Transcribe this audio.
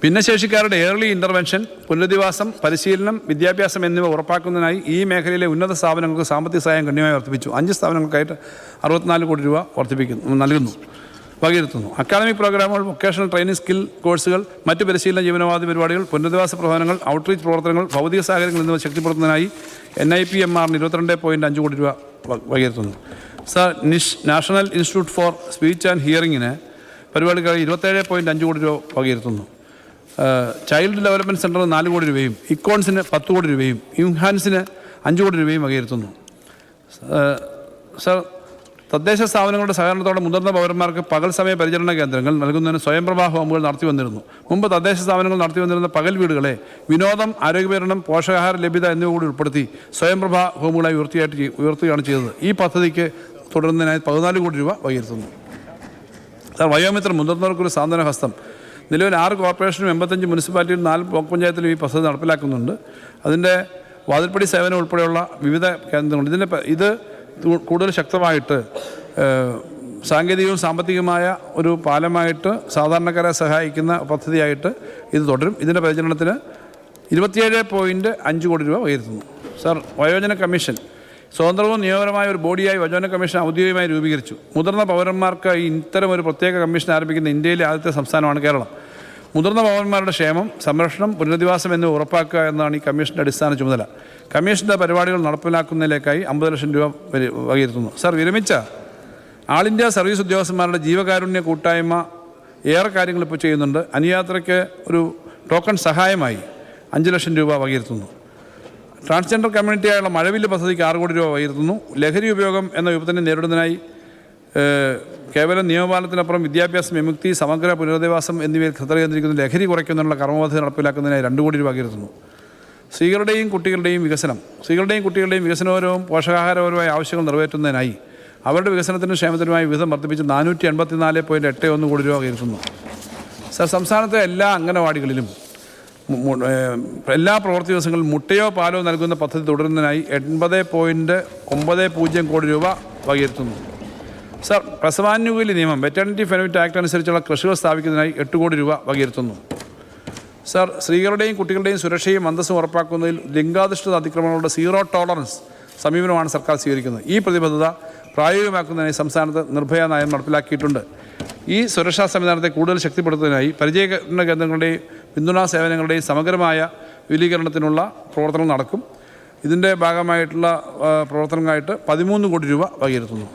ഭിന്നശേഷിക്കാരുടെ early intervention, പുനരധിവാസം, പരിശീലനം, വിദ്യാഭ്യാസം എന്നിവ ഉറപ്പാക്കുന്നതിനായി ഈ മേഖലയിലെ ഉന്നത സ്ഥാപനങ്ങൾക്ക് സാമ്പത്തിക സഹായം ഗണ്യമായി വർദ്ധിപ്പിച്ചു. 5 സ്ഥാപനങ്ങൾക്കായിട്ട് 64 കോടി രൂപ വകയിരുത്തുന്നു. അക്കാദമിക് പ്രോഗ്രാമുകൾ, വൊക്കേഷണൽ ട്രെയിനിങ്, സ്കിൽ കോഴ്സുകൾ, മറ്റ് പരിശീലന ജീവനോപാധി പരിപാടികൾ, പുനരധിവാസ പ്രവർത്തനങ്ങൾ, ഔട്ട്റീച്ച് പ്രവർത്തനങ്ങൾ, ഭൗതിക സാഹചര്യങ്ങൾ എന്നിവ ശക്തിപ്പെടുത്തുന്നതിനായി NIPMR 22.5 കോടി രൂപ വകയിരുത്തുന്നു. National institute for speech and ഹിയറിങ്ങിന് പരിപാടിക്കായി 27.5 കോടി രൂപ വകയിരുത്തുന്നു. ചൈൽഡ് ഡെവലപ്മെൻറ്റ് സെൻറ്ററിന് 4 കോടി രൂപയും, ഇക്കോൺസിന് 10 കോടി രൂപയും, ഇൻഹാൻസിന് 5 കോടി രൂപയും വകയിരുത്തുന്നു. തദ്ദേശ സ്ഥാപനങ്ങളുടെ സഹകരണത്തോടെ മുതിർന്ന പൗരന്മാർക്ക് പകൽ സമയ പരിചരണ കേന്ദ്രങ്ങൾ നൽകുന്നതിന് സ്വയംപ്രഭാ ഹോമുകൾ നടത്തി വന്നിരുന്നു. മുമ്പ് തദ്ദേശ സ്ഥാപനങ്ങൾ നടത്തി വന്നിരുന്ന പകൽ വീടുകളെ വിനോദം, ആരോഗ്യപരിചരണം, പോഷകാഹാര ലഭ്യത എന്നിവ കൂടി ഉൾപ്പെടുത്തി സ്വയംപ്രഭാ ഹോമുകളായി ഉയർത്തുകയാണ് ചെയ്തത്. ഈ പദ്ധതിക്ക് തുടരുന്നതിനായി 14 കോടി രൂപ വകയിരുത്തുന്നു. വയോമിത്രം മുതിർന്നവർക്കൊരു സാന്ത്വന ഹസ്തം നിലവിൽ 6 കോർപ്പറേഷനും 85 മുനിസിപ്പാലിറ്റിയിലും 4 ബ്ലോക്ക് പഞ്ചായത്തിലും ഈ പദ്ധതി നടപ്പിലാക്കുന്നുണ്ട്. അതിൻ്റെ വാതിൽപ്പടി സേവനം ഉൾപ്പെടെയുള്ള വിവിധ കേന്ദ്രങ്ങളുണ്ട്. ഇത് കൂടുതൽ ശക്തമായിട്ട് സാങ്കേതികവും സാമ്പത്തികമായ ഒരു പാലമായിട്ട് സാധാരണക്കാരെ സഹായിക്കുന്ന പദ്ധതിയായിട്ട് ഇത് തുടരും. ഇതിൻ്റെ പരിചരണത്തിന് 27.5 കോടി രൂപ വകയിരുത്തുന്നു. വയോജന കമ്മീഷൻ സ്വതന്ത്രവും നിയമപരമായ ഒരു ബോഡിയായി വയോജന കമ്മീഷൻ ഔദ്യോഗികമായി രൂപീകരിച്ചു. മുതിർന്ന പൗരന്മാർക്ക് ഇത്തരം ഒരു പ്രത്യേക കമ്മീഷൻ ആരംഭിക്കുന്ന ഇന്ത്യയിലെ ആദ്യത്തെ സംസ്ഥാനമാണ് കേരളം. മുതിർന്ന പൗരന്മാരുടെ ക്ഷേമം, സംരക്ഷണം, പുനരധിവാസം എന്നിവ ഉറപ്പാക്കുക എന്നതാണ് ഈ കമ്മീഷൻ്റെ അടിസ്ഥാന ചുമതല. കമ്മീഷൻ്റെ പരിപാടികൾ നടപ്പിലാക്കുന്നതിലേക്കായി 50 ലക്ഷം രൂപ വകയിരുത്തുന്നു. വിരമിച്ച ആൾ ഇന്ത്യ സർവീസ് ഉദ്യോഗസ്ഥന്മാരുടെ ജീവകാരുണ്യ കൂട്ടായ്മ ഏറെ കാര്യങ്ങൾ ഇപ്പോൾ ചെയ്യുന്നുണ്ട്. അനുയാത്രയ്ക്ക് ഒരു ടോക്കൺ സഹായമായി 5 ലക്ഷം രൂപ വകയിരുത്തുന്നു. ട്രാൻസ്ജെൻഡർ കമ്മ്യൂണിറ്റിയായുള്ള മഴവില്ല് പദ്ധതിക്ക് 6 കോടി രൂപ വകയിരുത്തുന്നു. ലഹരി ഉപയോഗം എന്ന വിപത്തിനെ നേരിടുന്നതിനായി കേവലം നിയമപാലനത്തിനപ്പുറം വിദ്യാഭ്യാസം, വിമുക്തി, സമഗ്ര പുനരധിവാസം എന്നിവയിൽ ശ്രദ്ധ കേന്ദ്രീകരിക്കുന്ന ലഹരി കുറയ്ക്കുന്നതിനുള്ള കർമ്മപദ്ധതി നടപ്പിലാക്കുന്നതിനായി 2 കോടി രൂപ വകയിരുത്തുന്നു. സ്ത്രീകളുടെയും കുട്ടികളുടെയും വികസനപരവും പോഷകാഹാരപരവുമായ ആവശ്യങ്ങൾ നിറവേറ്റുന്നതിനായി അവരുടെ വികസനത്തിനും ക്ഷേമത്തിനുമായി വിഹിതം വർദ്ധിപ്പിച്ച് 484.81 കോടി രൂപ വകയിരുത്തുന്നു. സംസ്ഥാനത്തെ എല്ലാ അംഗനവാടികളിലും എല്ലാ പ്രവൃത്തി ദിവസങ്ങളിലും മുട്ടയോ പാലോ നൽകുന്ന പദ്ധതി തുടരുന്നതിനായി 80.90 കോടി രൂപ വകയിരുത്തുന്നു. പ്രസവാനുകൂല്യ നിയമം, വെറ്റർണിറ്റി ബെനിഫിറ്റ് ആക്ട് അനുസരിച്ചുള്ള കൃഷികൾ സ്ഥാപിക്കുന്നതിനായി 8 കോടി രൂപ വകയിരുത്തുന്നു. സ്ത്രീകളുടെയും കുട്ടികളുടെയും സുരക്ഷയും അന്തസ്സും ഉറപ്പാക്കുന്നതിൽ ലിംഗാധിഷ്ഠിത അതിക്രമങ്ങളുടെ സീറോ ടോളറൻസ് സമീപനമാണ് സർക്കാർ സ്വീകരിക്കുന്നത്. ഈ പ്രതിബദ്ധത പ്രായോഗികമാക്കുന്നതിനായി സംസ്ഥാനത്ത് നിർഭയ നയം നടപ്പിലാക്കിയിട്ടുണ്ട്. ഈ സുരക്ഷാ സംവിധാനത്തെ കൂടുതൽ ശക്തിപ്പെടുത്തുന്നതിനായി പരിചരണ കേന്ദ്രങ്ങളുടെയും പിന്തുണാ സേവനങ്ങളുടെയും സമഗ്രമായ വിപുലീകരണത്തിനുള്ള പ്രവർത്തനം നടക്കും. ഇതിൻ്റെ ഭാഗമായിട്ടുള്ള പ്രവർത്തനങ്ങളായിട്ട് 13 കോടി രൂപ വകയിരുത്തുന്നു.